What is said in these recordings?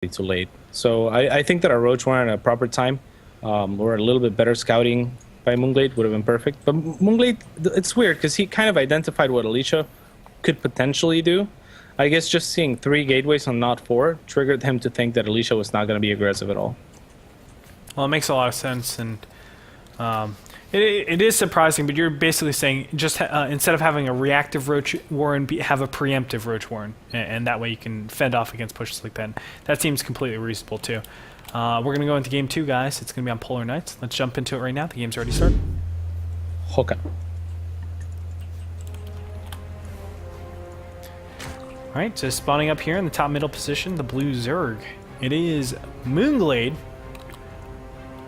too late. So I think that our Roach one at a proper time, or a little bit better scouting by Moonglade would have been perfect. But Moonglade, it's weird because he kind of identified what Alicia could potentially do. I guess just seeing 3 gateways on not 4 triggered him to think that Alicia was not going to be aggressive at all. Well, it makes a lot of sense, and it is surprising, but you're basically saying just instead of having a reactive Roach Warren, have a preemptive Roach Warren, and that way you can fend off against pushes like that. That seems completely reasonable, too. We're going to go into Game 2, guys. It's going to be on Polar Knights. Let's jump into it right now. The game's already started. Okay. Alright, so spawning up here in the top middle position, the blue Zerg. It is Moonglade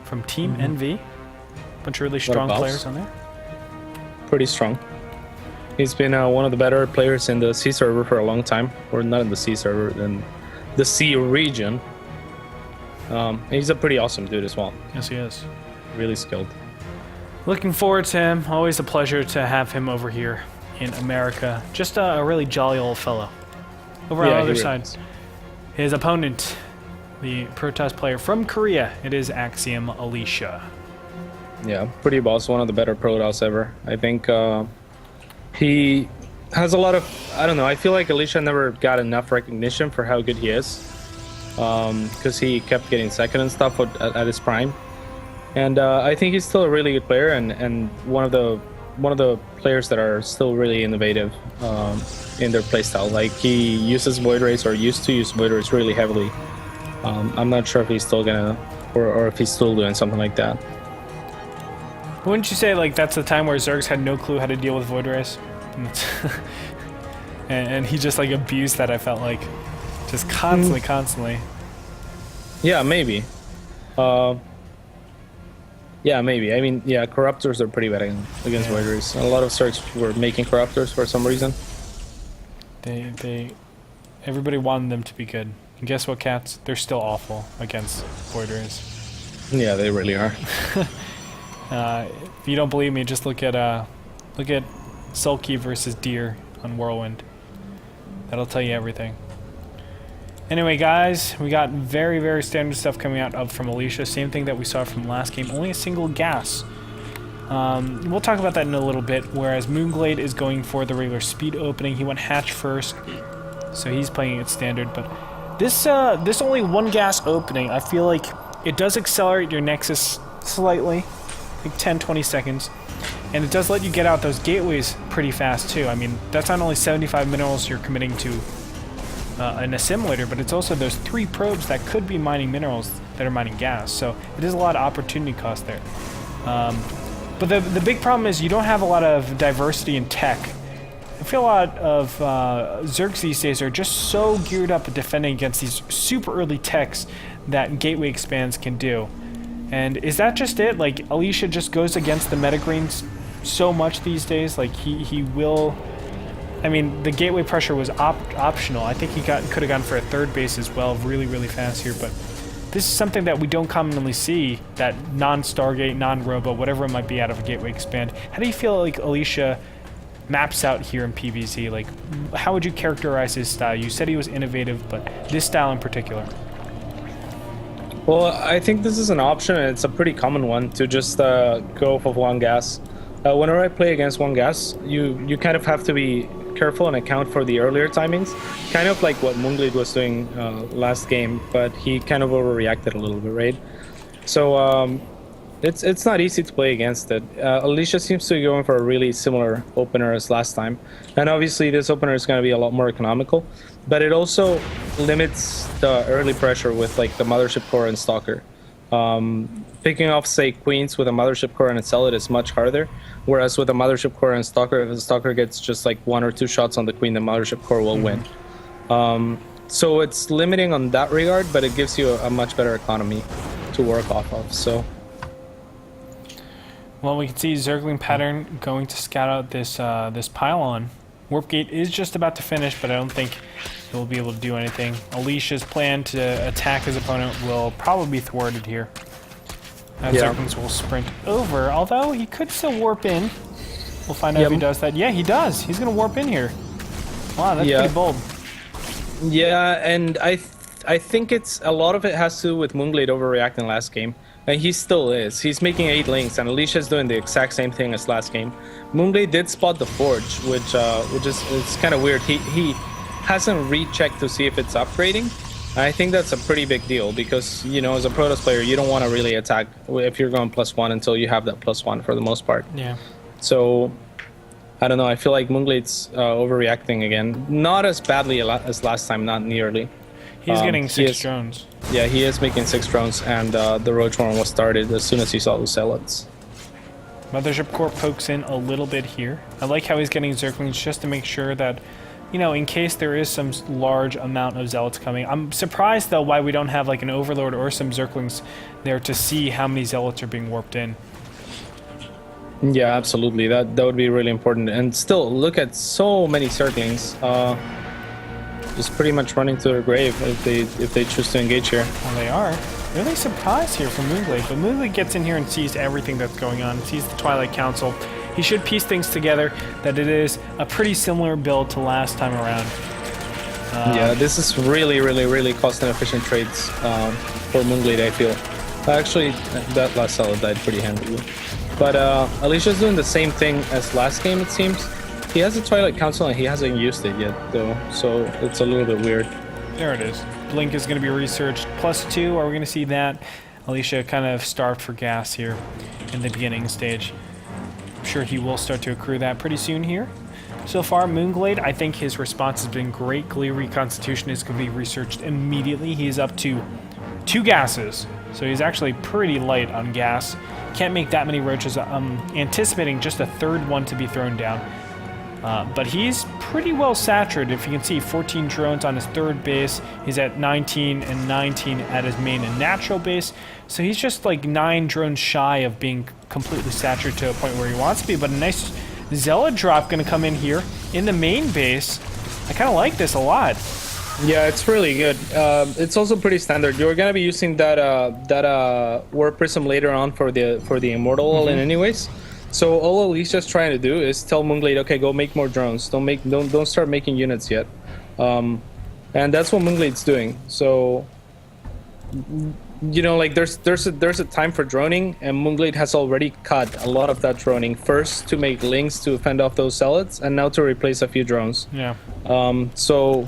from Team NV. Bunch of really strong players on there. Pretty strong. He's been one of the better players in the C server for a long time. Or not in the C server, in the C region. He's a pretty awesome dude as well. Yes, he is. Really skilled. Looking forward to him. Always a pleasure to have him over here in America. Just a really jolly old fellow. Over on the other side, his opponent, the Protoss player from Korea, it is Axiom Alicia. Yeah, pretty boss, one of the better Protoss ever. I think he has a lot of, I don't know, I feel like Alicia never got enough recognition for how good he is. Because he kept getting second and stuff at his prime. And I think he's still a really good player and one of the players that are still really innovative in their playstyle. Like he uses Void Rays, or used to use Void Rays really heavily. I'm not sure if he's still gonna, or if he's still doing something like that. Wouldn't you say like that's the time where Zergs had no clue how to deal with Void Rays? and he just like abused that, I felt like. Just constantly. Yeah, maybe. Yeah, maybe. I mean, yeah, Corruptors are pretty bad against Void Rays. A lot of Zergs were making Corruptors for some reason. Everybody wanted them to be good. And guess what, cats? They're still awful against Void Rays. Yeah, they really are. If you don't believe me, just look at Sulky versus Deer on Whirlwind. That'll tell you everything. Anyway, guys, we got very, very standard stuff coming out from Alicia. Same thing that we saw from last game. Only a single gas. We'll talk about that in a little bit. Whereas Moonglade is going for the regular speed opening. He went hatch first, so he's playing it standard. But this only 1 gas opening, I feel like it does accelerate your Nexus slightly, like 10-20 seconds. And it does let you get out those gateways pretty fast too. I mean, that's not only 75 minerals you're committing to an assimilator, but it's also those 3 probes that could be mining minerals that are mining gas. So it is a lot of opportunity cost there. But the big problem is you don't have a lot of diversity in tech. I feel a lot of Zergs these days are just so geared up at defending against these super early techs that gateway expands can do. And is that just it? Like, Alicia just goes against the metagreens so much these days? Like, he will... I mean, the gateway pressure was optional. I think he could have gone for a 3rd base as well, really, really fast here. But this is something that we don't commonly see, that non-Stargate, non-Robo, whatever it might be out of a gateway expand. How do you feel like Alicia maps out here in PvZ? Like, how would you characterize his style? You said he was innovative, but this style in particular. Well, I think this is an option, and it's a pretty common one, to just go off of 1 gas. Whenever I play against 1 gas, you kind of have to be careful and account for the earlier timings, kind of like what Moonglade was doing last game, but he kind of overreacted a little bit, right? So it's not easy to play against it. Alicia seems to be going for a really similar opener as last time, and obviously this opener is going to be a lot more economical, but it also limits the early pressure with like the Mothership Core and Stalker. Picking off, say, Queens with a Mothership Core and a Zealot is much harder, whereas with a Mothership Core and Stalker, if the Stalker gets just like 1 or 2 shots on the Queen, the Mothership Core will win. So it's limiting on that regard, but it gives you a much better economy to work off of. So, well, we can see Zergling Pattern going to scout out this pylon. Warp Gate is just about to finish, but I don't think he'll be able to do anything. Alicia's plan to attack his opponent will probably be thwarted here. Zerglings will sprint over, although he could still warp in. We'll find out if he does that. Yeah, he does. He's going to warp in here. Wow, that's pretty bold. Yeah, and I I think it's a lot of it has to do with Moonglade overreacting last game, and he still is. He's making 8 links, and Alicia's doing the exact same thing as last game. Moonglade did spot the forge, which is it's kind of weird. He hasn't rechecked to see if it's upgrading. I think that's a pretty big deal because, you know, as a Protoss player, you don't want to really attack if you're going +1 until you have that +1 for the most part. Yeah. So, I don't know. I feel like Moonglade's overreacting again. Not as badly as last time, not nearly. He's getting 6 drones. Yeah, he is making 6 drones, and the Roach Warren was started as soon as he saw the Zealots. Mothership Corp pokes in a little bit here. I like how he's getting Zerglings just to make sure that, you know, in case there is some large amount of Zealots coming. I'm surprised, though, why we don't have, like, an Overlord or some Zerglings there to see how many Zealots are being warped in. Yeah, absolutely. That would be really important. And still, look at so many Zerglings. Just pretty much running to their grave if they choose to engage here. Well, they are. Really surprised here from Moonglade. But Moonglade gets in here and sees everything that's going on. Sees the Twilight Council. He should piece things together that it is a pretty similar build to last time around. Yeah, this is really cost-inefficient trades for Moonglade, I feel. Actually, that last Zealot died pretty handily. But Alicia's doing the same thing as last game, it seems. He has a Twilight Council and he hasn't used it yet, though, so it's a little bit weird. There it is. Blink is going to be researched. +2, are we going to see that? Alicia kind of starved for gas here in the beginning stage. I'm sure he will start to accrue that pretty soon here. So far, Moonglade, I think his response has been great. Glee Reconstitution is going to be researched immediately. He's up to 2 gases, so he's actually pretty light on gas. Can't make that many roaches. I'm anticipating just a 3rd one to be thrown down. But he's pretty well saturated. If you can see, 14 drones on his 3rd base. He's at 19 and 19 at his main and natural base. So he's just like 9 drones shy of being completely saturated to a point where he wants to be. But a nice Zealot drop going to come in here in the main base. I kind of like this a lot. Yeah, it's really good. It's also pretty standard. You're gonna be using that Warp Prism later on for the Immortal all-in anyways. So all Alicia's trying to do is tell Moonglade, okay, go make more drones. Don't start making units yet. And that's what Moonglade's doing. So, you know, like there's a time for droning, and Moonglade has already cut a lot of that droning. First to make links to fend off those Zealots, and now to replace a few drones. Yeah. So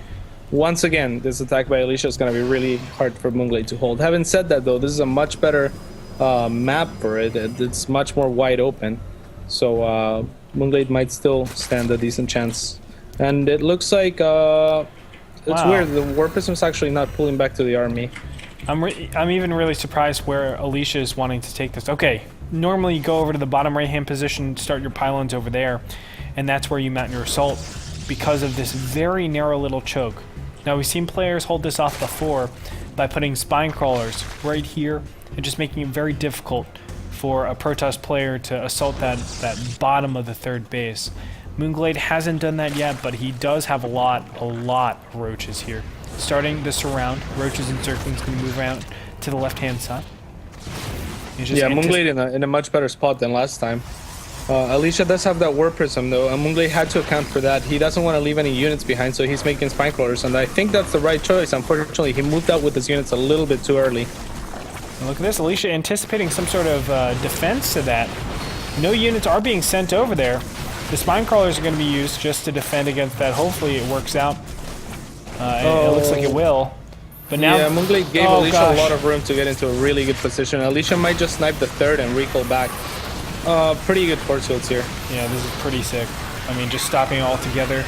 once again, this attack by Alicia is going to be really hard for Moonglade to hold. Having said that, though, this is a much better map for it. It's much more wide open. So Moonglade might still stand a decent chance. And it looks like it's weird. The Warp Prism is actually not pulling back to the army. I'm even really surprised where Alicia is wanting to take this. Okay, normally you go over to the bottom right-hand position, start your pylons over there, and that's where you mount your assault because of this very narrow little choke. Now, we've seen players hold this off before by putting spine crawlers right here and just making it very difficult for a Protoss player to assault that bottom of the 3rd base. Moonglade hasn't done that yet, but he does have a lot of roaches here. Starting the surround, roaches and Zerglings can move around to the left-hand side. Yeah, Moonglade in a much better spot than last time. Alicia does have that Warp Prism, though, and Moonglade had to account for that. He doesn't want to leave any units behind, so he's making spine crawlers, and I think that's the right choice. Unfortunately, he moved out with his units a little bit too early. And look at this, Alicia anticipating some sort of defense to that. No units are being sent over there. The spine crawlers are going to be used just to defend against that. Hopefully it works out. It looks like it will. But now, yeah, Moonglade gave Alicia a lot of room to get into a really good position. Alicia might just snipe the 3rd and recoil back. Pretty good force fields here. Yeah, this is pretty sick. I mean, just stopping all together.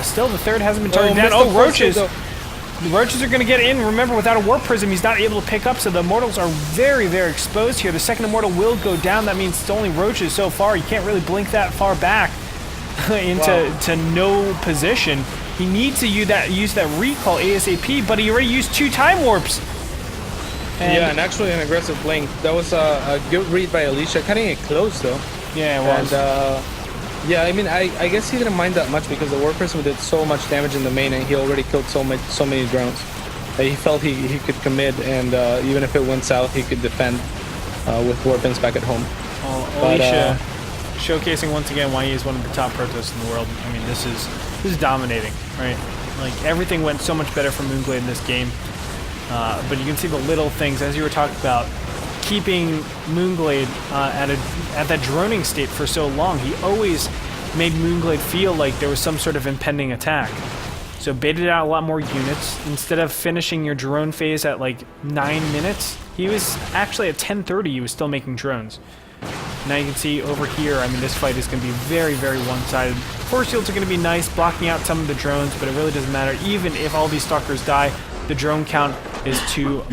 Still, the 3rd hasn't been targeted down. Oh, roaches! The roaches are going to get in. Remember, without a Warp Prism, he's not able to pick up, so the Immortals are very, very exposed here. The 2nd Immortal will go down. That means it's only roaches so far. You can't really blink that far back into no position. He needs to use that recall ASAP, but he already used 2 time warps. And actually an aggressive blink. That was a good read by Alicia. Cutting it close, though. Yeah, it was. And, yeah, I mean, I guess he didn't mind that much because the Warp Prism did so much damage in the main, and he already killed so many drones. He felt he could commit, and even if it went south, he could defend with Warpins back at home. Alicia showcasing once again why he is one of the top Protoss in the world. I mean, this is dominating, right? Like, everything went so much better for Moonglade in this game. But you can see the little things, as you were talking about, keeping Moonglade at that droning state for so long. He always made Moonglade feel like there was some sort of impending attack. So baited out a lot more units. Instead of finishing your drone phase at like 9 minutes, he was actually at 10:30 he was still making drones. Now you can see over here, I mean, this fight is going to be very, very one-sided. Force shields are going to be nice, blocking out some of the drones, but it really doesn't matter. Even if all these stalkers die, the drone count is too